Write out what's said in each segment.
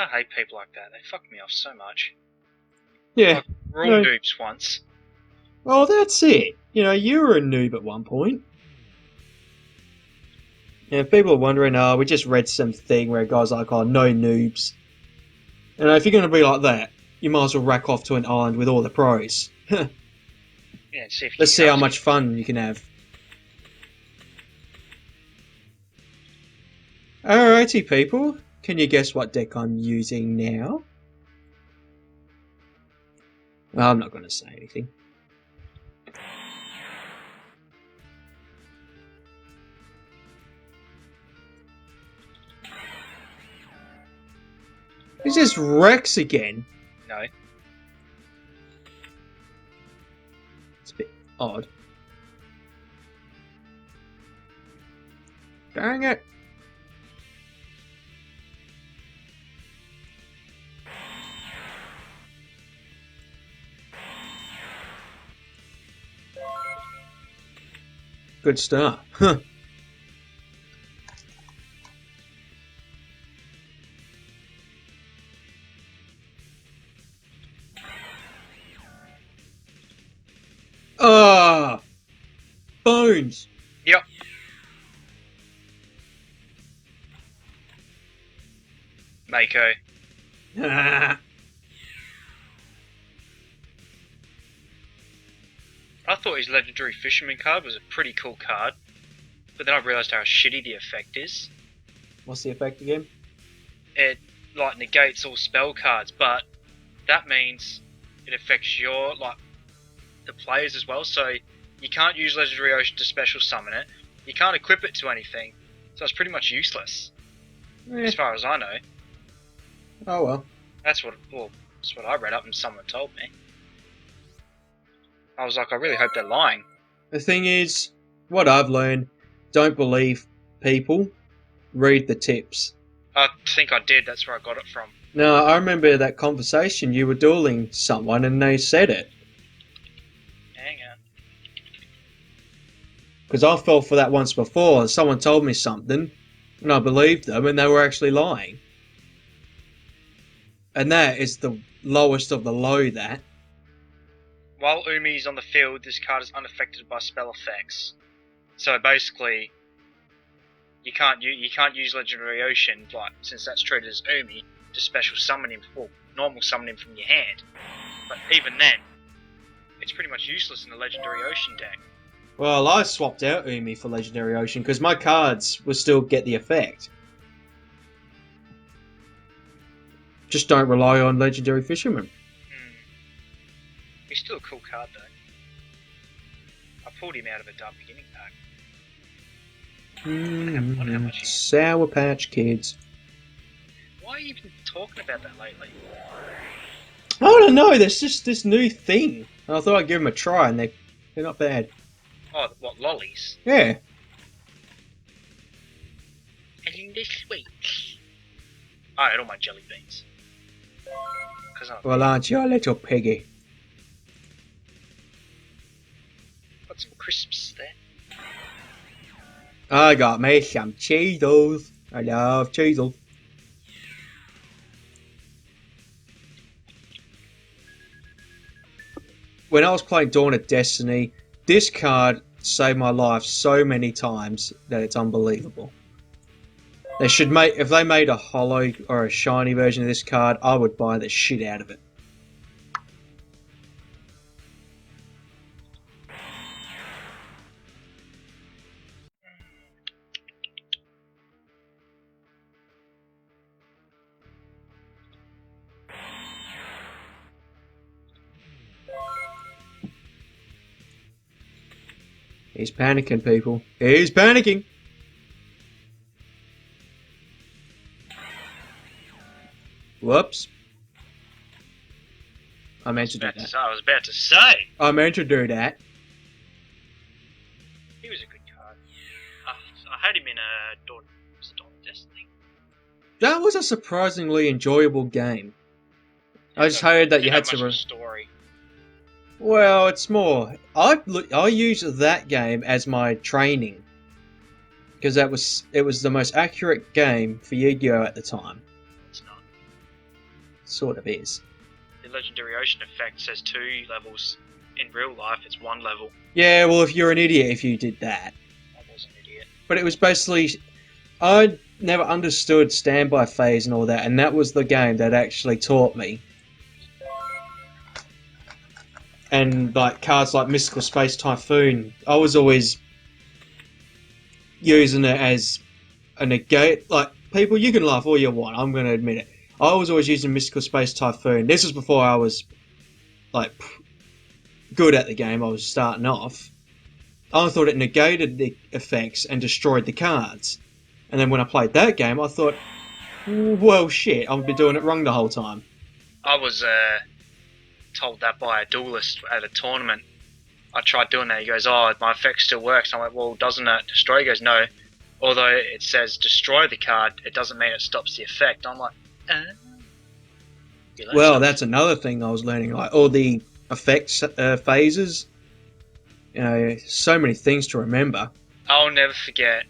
I hate people like that. They fuck me off so much. Yeah. Like, we're all No. noobs once. Well, that's it. You know, you were a noob at one point. Yeah, if people are wondering, we just read some thing where a guy's like, oh, no noobs. And if you're going to be like that, you might as well rack off to an island with all the pros. Yeah, see if you Let's can see how catch much me. fun you can have. Alrighty, people. Can you guess what deck I'm using now? Well, I'm not going to say anything. Is this Rex again? No. It's a bit odd. Dang it. Good start. Huh. Ah, bones. Yep. Mako. Ah. I thought his legendary fisherman card was a pretty cool card, but then I realised how shitty the effect is. What's the effect again? It like negates all spell cards, but that means it affects your the players as well. So you can't use Legendary Ocean to special summon it. You can't equip it to anything, so it's pretty much useless as far as I know. Oh well. That's what I read up and someone told me. I was like, I really hope they're lying. The thing is, what I've learned, don't believe people. Read the tips. I think I did. That's where I got it from. Now, I remember that conversation. You were dueling someone and they said it. Hang on. Because I fell for that once before. Someone told me something and I believed them and they were actually lying. And that is the lowest of the low, that. While Umi is on the field, this card is unaffected by spell effects. So basically, you can't use Legendary Ocean, since that's treated as Umi, to special summon him, or normal summon him from your hand. But even then, it's pretty much useless in the Legendary Ocean deck. Well, I swapped out Umi for Legendary Ocean because my cards will still get the effect. Just don't rely on Legendary Fisherman. He's still a cool card though. I pulled him out of a dark beginning pack. Sour Patch Kids. Why are you even talking about that lately? I don't know, there's just this new thing. And I thought I'd give them a try and they're not bad. Oh, what, lollies? Yeah. And in this sweet. I ate all my jelly beans. Well, aren't you a little piggy? Got some crisps there. I got me some Cheetos. I love Cheetos. When I was playing Dawn of Destiny, this card saved my life so many times that it's unbelievable. They should make, if they made a hollow or a shiny version of this card, I would buy the shit out of it. He's panicking, people. He's panicking! Whoops. I meant to do that. I was about to say. I meant to do that. He was a good card. I had him in a Dawn of Destiny. That was a surprisingly enjoyable game. I just heard that you had to. Story. Well, it's more. I use that game as my training because it was the most accurate game for Yu-Gi-Oh at the time. It's not. sort of is. The Legendary Ocean effect says 2 levels. In real life, it's 1 level. Yeah, well, if you're an idiot if you did that. I was an idiot. But it was basically... I never understood standby phase and all that, and that was the game that actually taught me. And like cards like Mystical Space Typhoon, I was always using it as a negate. Like, people, you can laugh all you want, I'm going to admit it. I was always using Mystical Space Typhoon. This was before I was like good at the game. I was starting off. I thought it negated the effects and destroyed the cards. And then when I played that game, I thought, well, shit, I've been doing it wrong the whole time. I was told that by a duelist at a tournament. I tried doing that. He goes, "Oh, my effect still works." I'm like, "Well, doesn't it destroy?" He goes, "No. Although it says destroy the card, it doesn't mean it stops the effect." I'm like, Well, that's another thing I was learning. Like, all the effects phases. You know, so many things to remember. I'll never forget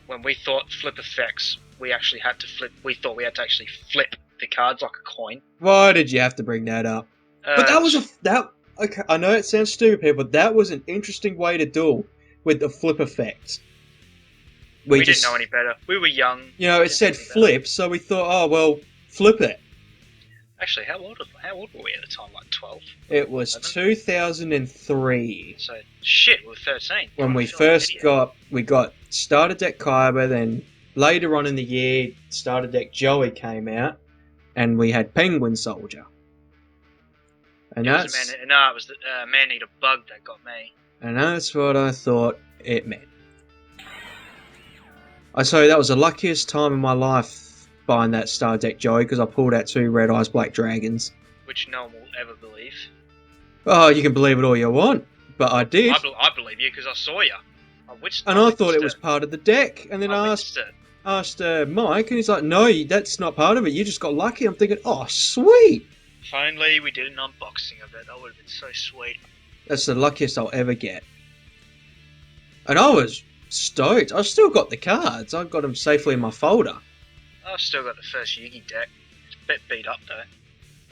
when we thought flip effects, we actually had to flip. We thought we had to actually flip the cards like a coin. Why did you have to bring that up? But that was okay, I know it sounds stupid, people, but that was an interesting way to duel with the flip effect. We didn't know any better. We were young. You know, it said flip, so we thought, oh well, flip it. Actually, how old were we at the time? Like 12? It was 2003. So, shit, we were 13. When we first got Starter Deck Kyber, then later on in the year, Starter Deck Joey came out, and we had Penguin Soldier. And it was the Man-Eater Bug that got me. And that's what I thought it meant. I say that was the luckiest time in my life buying that Star Deck Joey, because I pulled out 2 Red Eyes Black Dragons. Which no one will ever believe. Oh, you can believe it all you want, but I did. I believe you because I saw you. I thought it was part of the deck, and then I asked Mike, and he's like, "No, that's not part of it. You just got lucky." I'm thinking, "Oh, sweet." If only we did an unboxing of it, that would have been so sweet. That's the luckiest I'll ever get. And I was stoked. I still got the cards. I got them safely in my folder. I've still got the first Yugi deck. It's a bit beat up though.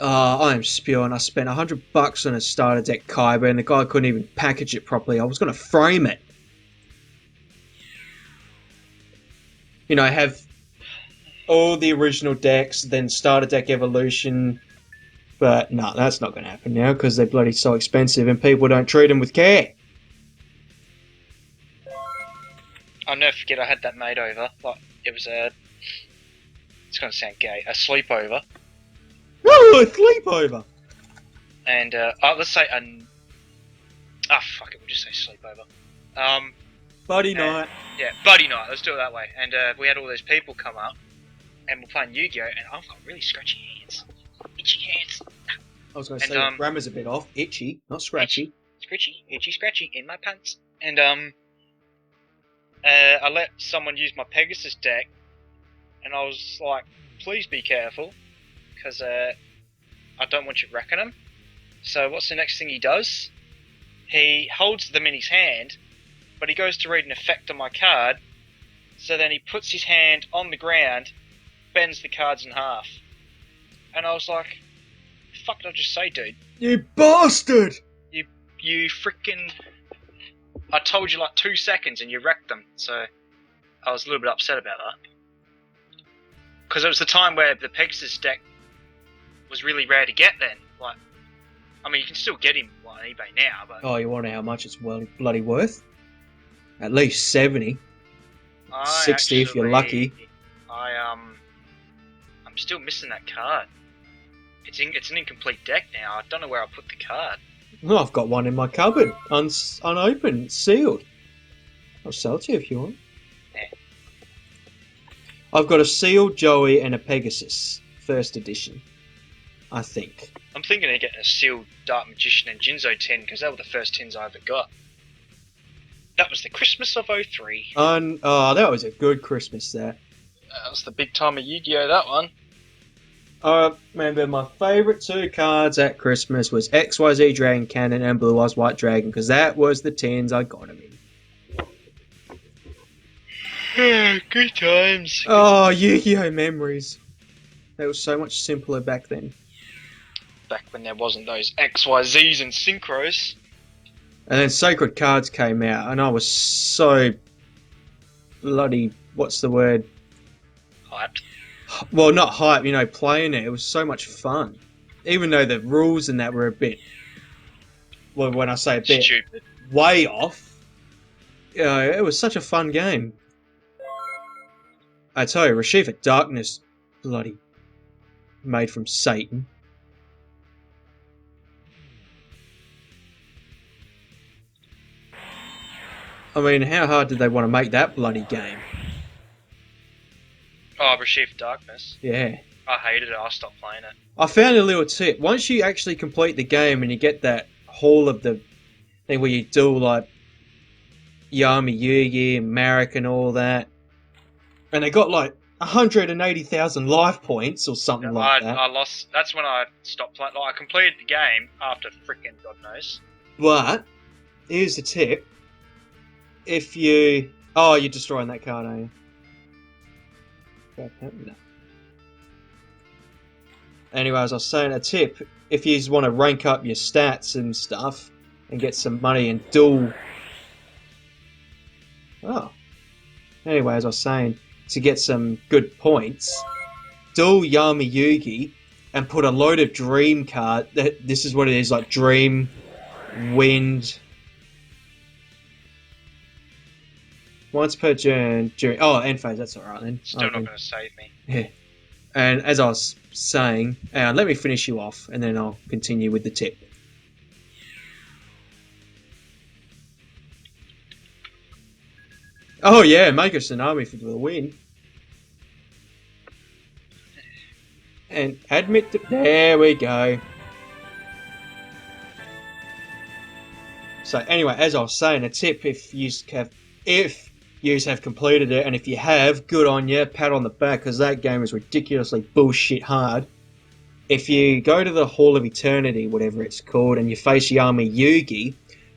I am spewing. I spent $100 on a Starter Deck Kyber, and the guy couldn't even package it properly. I was going to frame it. You know, have all the original decks, then Starter Deck Evolution. But no, that's not going to happen now because they're bloody so expensive and people don't treat them with care. I'll never forget I had that made over. Like, it was it's going to sound gay, a sleepover. Oh, a sleepover! And, let's say fuck it, we'll just say sleepover. Buddy night. Yeah, buddy night, let's do it that way. And we had all those people come up, and we're playing Yu-Gi-Oh! And I've got really scratchy hands. Itchy hands. I was going to say the grammar's a bit off. Itchy, not scratchy. Itchy, scratchy, in my pants. And, I let someone use my Pegasus deck, and I was like, please be careful, because, I don't want you wrecking them. So what's the next thing he does? He holds them in his hand, but he goes to read an effect on my card, so then he puts his hand on the ground, bends the cards in half. And I was like, the fuck did I just say, dude? You bastard! You freaking... I told you like 2 seconds and you wrecked them, so I was a little bit upset about that. Because it was the time where the Pegasus deck was really rare to get then. Like, I mean, you can still get him on eBay now, but... Oh, you want to know how much it's bloody worth? At least 70. 60 if you're lucky. I'm still missing that card. It's an incomplete deck now. I don't know where I put the card. Well, I've got one in my cupboard, unopened, sealed. I'll sell it to you if you want. Yeah. I've got a sealed Joey and a Pegasus, first edition, I think. I'm thinking of getting a sealed Dark Magician and Jinzo tin, because they were the first tins I ever got. That was the Christmas of 03. That was a good Christmas there. That was the big time of Yu-Gi-Oh! That one. I remember my favourite 2 cards at Christmas was XYZ Dragon Cannon and Blue Eyes White Dragon, because that was the tins I got them in. Good times. Oh, Yu-Gi-Oh! Memories. It was so much simpler back then. Back when there wasn't those XYZs and synchros. And then Sacred Cards came out, and I was so bloody, what's the word? Hyped. Well, not hype, playing it. It was so much fun. Even though the rules and that were a bit, well, when I say a bit, Stupid. way off, it was such a fun game. I tell you, Rashiva Darkness, bloody made from Satan. I mean, how hard did they want to make that bloody game? Oh, Rashiv Darkness. Yeah. I hated it. I stopped playing it. I found a little tip. Once you actually complete the game and you get that Hall of the thing where you do like Yami Yugi and Marek and all that, and they got like 180,000 life points or something like that. I lost. That's when I stopped playing. Like, I completed the game after freaking God knows. But here's the tip: if you, you're destroying that card, are you? No. Anyway, as I was saying, a tip: if you want to rank up your stats and stuff and get some money and duel. Anyway, as I was saying, to get some good points, duel Yami Yugi and put a load of Dream card. This is what it is, like Dream, Wind. Once per turn during. End phase, that's alright then. Still not going to save me. Yeah. And as I was saying, let me finish you off and then I'll continue with the tip. Oh yeah, make a Tsunami for the win. And admit that. There we go. So anyway, as I was saying, a tip: if you have completed it, and if you have, good on you, pat on the back, because that game is ridiculously bullshit hard. If you go to the Hall of Eternity, whatever it's called, and you face Yami Yugi,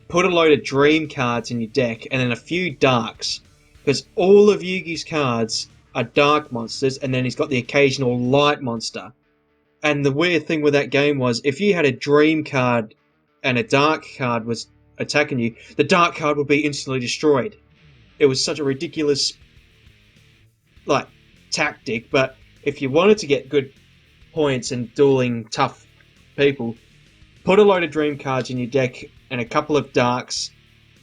put a load of Dream cards in your deck, and then a few Darks, because all of Yugi's cards are Dark monsters, and then he's got the occasional Light monster. And the weird thing with that game was, if you had a Dream card and a Dark card was attacking you, the Dark card would be instantly destroyed. It was such a ridiculous, tactic, but if you wanted to get good points and dueling tough people, put a load of Dream cards in your deck and a couple of Darks,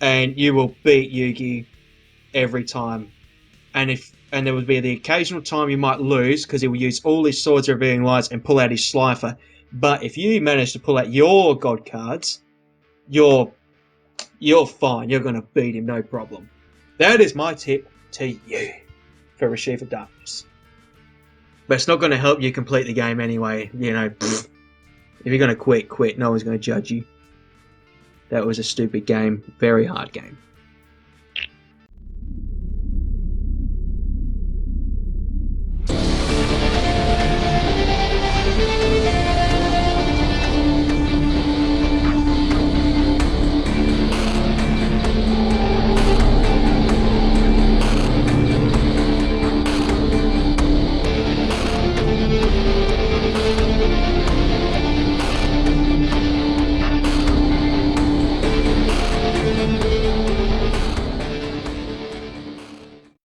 and you will beat Yugi every time. And there would be the occasional time you might lose, because he will use all his Swords of Revealing Lights and pull out his Slifer. But if you manage to pull out your God cards, you're fine. You're going to beat him, no problem. That is my tip to you for Rashiva Darkness. But it's not going to help you complete the game anyway. If you're going to quit. No one's going to judge you. That was a stupid game. Very hard game.